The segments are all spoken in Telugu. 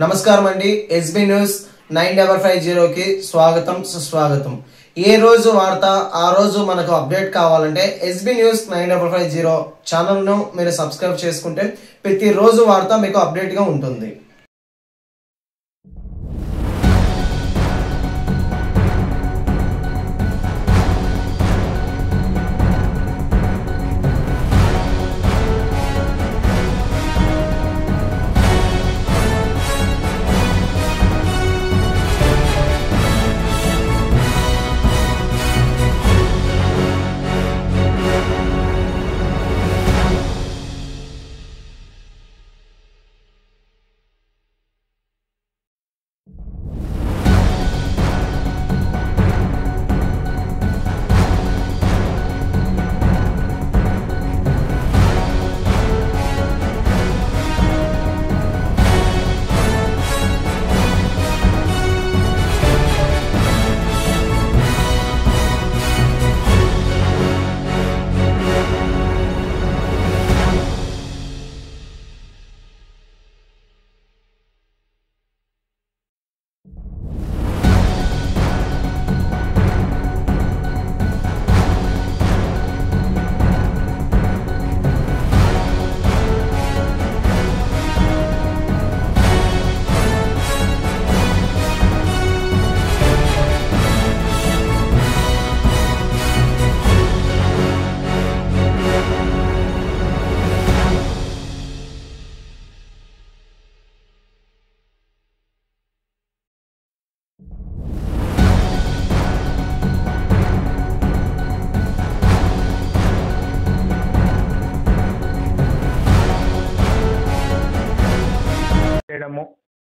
నమస్కారం అండి. ఎస్బీ న్యూస్ 9550కి స్వాగతం సుస్వాగతం. ఏ రోజు వార్త ఆ రోజు మనకు అప్డేట్ కావాలంటే ఎస్బీ న్యూస్ 9550 ఛానల్ను మీరు సబ్స్క్రైబ్ చేసుకుంటే ప్రతి రోజు వార్త మీకు అప్డేట్గా ఉంటుంది.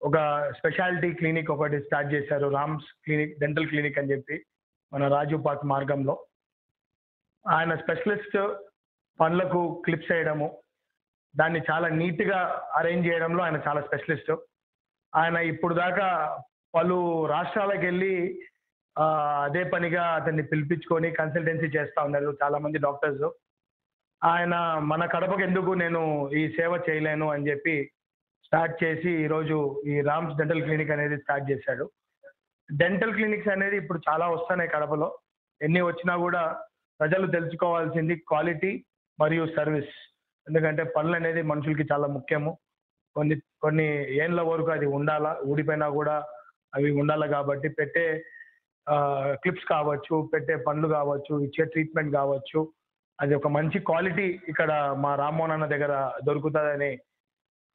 ఒక స్పెషాలిటీ క్లినిక్ ఒకటి స్టార్ట్ చేశారు, రామ్స్ క్లినిక్ డెంటల్ క్లినిక్ అని చెప్పి మన రాజు పార్క్ మార్గంలో. ఆయన స్పెషలిస్ట్ పనులకు క్లిప్స్ వేయడము, దాన్ని చాలా నీట్గా అరేంజ్ చేయడంలో ఆయన చాలా స్పెషలిస్ట్. ఆయన ఇప్పుడు దాకా పలు రాష్ట్రాలకు వెళ్ళి అదే పనిగా అతన్ని పిలిపించుకొని కన్సల్టెన్సీ చేస్తూ ఉన్నారు చాలా మంది డాక్టర్స్. ఆయన మన కడపకు ఎందుకు నేను ఈ సేవ చేయలేను అని చెప్పి స్టార్ట్ చేసి ఈరోజు ఈ రామ్స్ డెంటల్ క్లినిక్ అనేది స్టార్ట్ చేశాడు. డెంటల్ క్లినిక్స్ అనేది ఇప్పుడు చాలా వస్తున్నాయి కడపలో. ఎన్ని వచ్చినా కూడా ప్రజలు తెలుసుకోవాల్సింది క్వాలిటీ మరియు సర్వీస్. ఎందుకంటే పనులు అనేది మనుషులకి చాలా ముఖ్యము. కొన్ని ఏళ్ళ వరకు అది ఉండాలా, ఊడిపోయినా కూడా అవి ఉండాలి. కాబట్టి పెట్టే క్లిప్స్ కావచ్చు, పెట్టే పనులు కావచ్చు, ఇచ్చే ట్రీట్మెంట్ కావచ్చు, అది ఒక మంచి క్వాలిటీ ఇక్కడ మా రామ్మోహన్ అన్న దగ్గర దొరుకుతుందని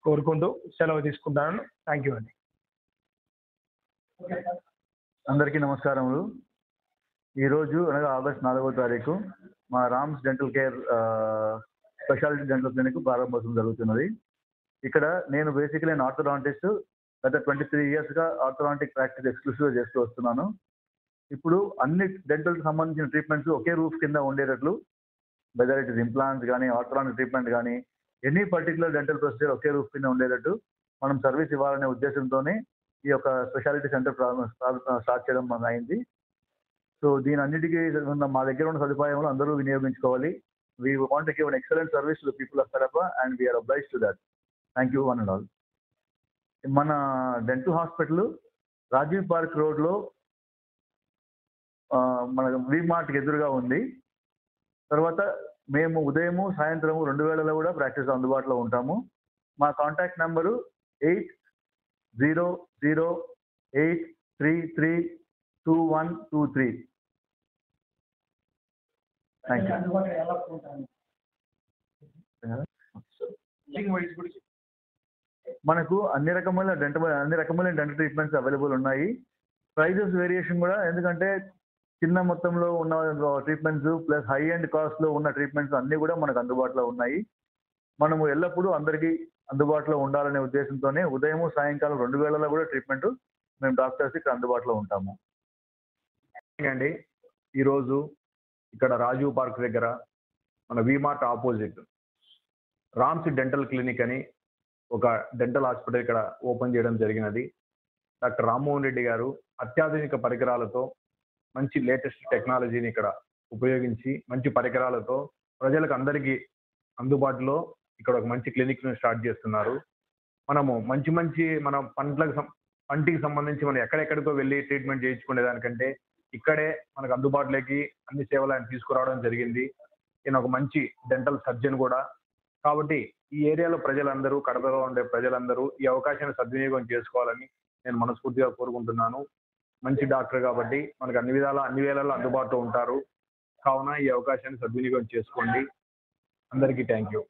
కోరుకుంటూ సెలవు తీసుకుంటాను. థ్యాంక్ యూ అండి. అందరికీ నమస్కారములు. ఈరోజు అనగా ఆగస్ట్ 4వ తారీఖు మా Rams dental care speciality dental clinic ప్రారంభోత్సవం జరుగుతున్నది. ఇక్కడ నేను బేసికలీ ఆర్థోడాంటిస్ట్. గత 23 ఇయర్స్గా ఆర్థోడాంటిక్ ప్రాక్టీస్ ఎక్స్క్లూసివ్గా చేస్తూ వస్తున్నాను. ఇప్పుడు అన్ని డెంటల్కి సంబంధించిన ట్రీట్మెంట్స్ ఒకే రూఫ్ కింద ఉండేటట్లు, వెదర్ ఇట్ ఇస్ ఇంప్లాంట్స్ కానీ ఆర్థోడాంటిక్ ట్రీట్మెంట్ కానీ ఎనీ పర్టికులర్ డెంటల్ ప్రొసీజర్ ఒకే రూఫ్ కింద ఉండేటట్టు మనం సర్వీస్ ఇవ్వాలనే ఉద్దేశంతోనే ఈ యొక్క స్పెషాలిటీ సెంటర్ స్టార్ట్ చేయడం మనకు అయింది. సో దీని అన్నిటికీ మా దగ్గర ఉన్న సదుపాయంలో అందరూ వినియోగించుకోవాలి. We want to give an excellent service to the people of Kadapa and we are obliged to that. Thank you one and all. మన డెంటల్ హాస్పిటల్ రాజీవ్ పార్క్ రోడ్లో మన వీమార్ట్కి ఎదురుగా ఉంది. తర్వాత మేము ఉదయము సాయంత్రము 2 వేళలో కూడా ప్రాక్టీస్ అందుబాటులో ఉంటాము. మా కాంటాక్ట్ నెంబరు 8008332123. Thank you. మనకు అన్ని రకమైన డెంటల్ ట్రీట్మెంట్స్ అవైలబుల్ ఉన్నాయి. ప్రైజెస్ వేరియేషన్ కూడా, ఎందుకంటే చిన్న మొత్తంలో ఉన్న ట్రీట్మెంట్స్ ప్లస్ హై అండ్ కాస్ట్లో ఉన్న ట్రీట్మెంట్స్ అన్నీ కూడా మనకు అందుబాటులో ఉన్నాయి. మనము ఎల్లప్పుడూ అందరికీ అందుబాటులో ఉండాలనే ఉద్దేశంతోనే ఉదయము సాయంకాలం 2 వేళలో కూడా ట్రీట్మెంట్ మేము డాక్టర్స్ ఇక్కడ అందుబాటులో ఉంటాము. అండి, ఈరోజు ఇక్కడ రాజీవ్ పార్క్ దగ్గర మన V-Mart opposite Rams dental clinic అని ఒక డెంటల్ హాస్పిటల్ ఇక్కడ ఓపెన్ చేయడం జరిగినది. డాక్టర్ రామ్మోహన్ రెడ్డి గారు అత్యాధునిక పరికరాలతో మంచి లేటెస్ట్ టెక్నాలజీని ఇక్కడ ఉపయోగించి మంచి పరికరాలతో ప్రజలకు అందరికీ అందుబాటులో ఇక్కడ ఒక మంచి క్లినిక్ ను స్టార్ట్ చేస్తున్నారు. మనము మంచి మంచి మన పంటికి సంబంధించి మనం ఎక్కడెక్కడికో వెళ్ళి ట్రీట్మెంట్ చేయించుకునే దానికంటే ఇక్కడే మనకు అందుబాటులోకి అన్ని సేవలు ఆయన తీసుకురావడం జరిగింది. ఈయన ఒక మంచి డెంటల్ సర్జన్ కూడా. కాబట్టి ఈ ఏరియాలో ప్రజలందరూ, కడపలో ఉండే ప్రజలందరూ ఈ అవకాశాన్ని సద్వినియోగం చేసుకోవాలని నేను మనస్ఫూర్తిగా కోరుకుంటున్నాను. మంచి డాక్టర్ కాబట్టి మనకు అన్ని వేళల్లో అందుబాటులో ఉంటారు. కావున ఈ అవకాశాన్ని సద్వినియోగం చేసుకోండి. అందరికీ థ్యాంక్ యూ.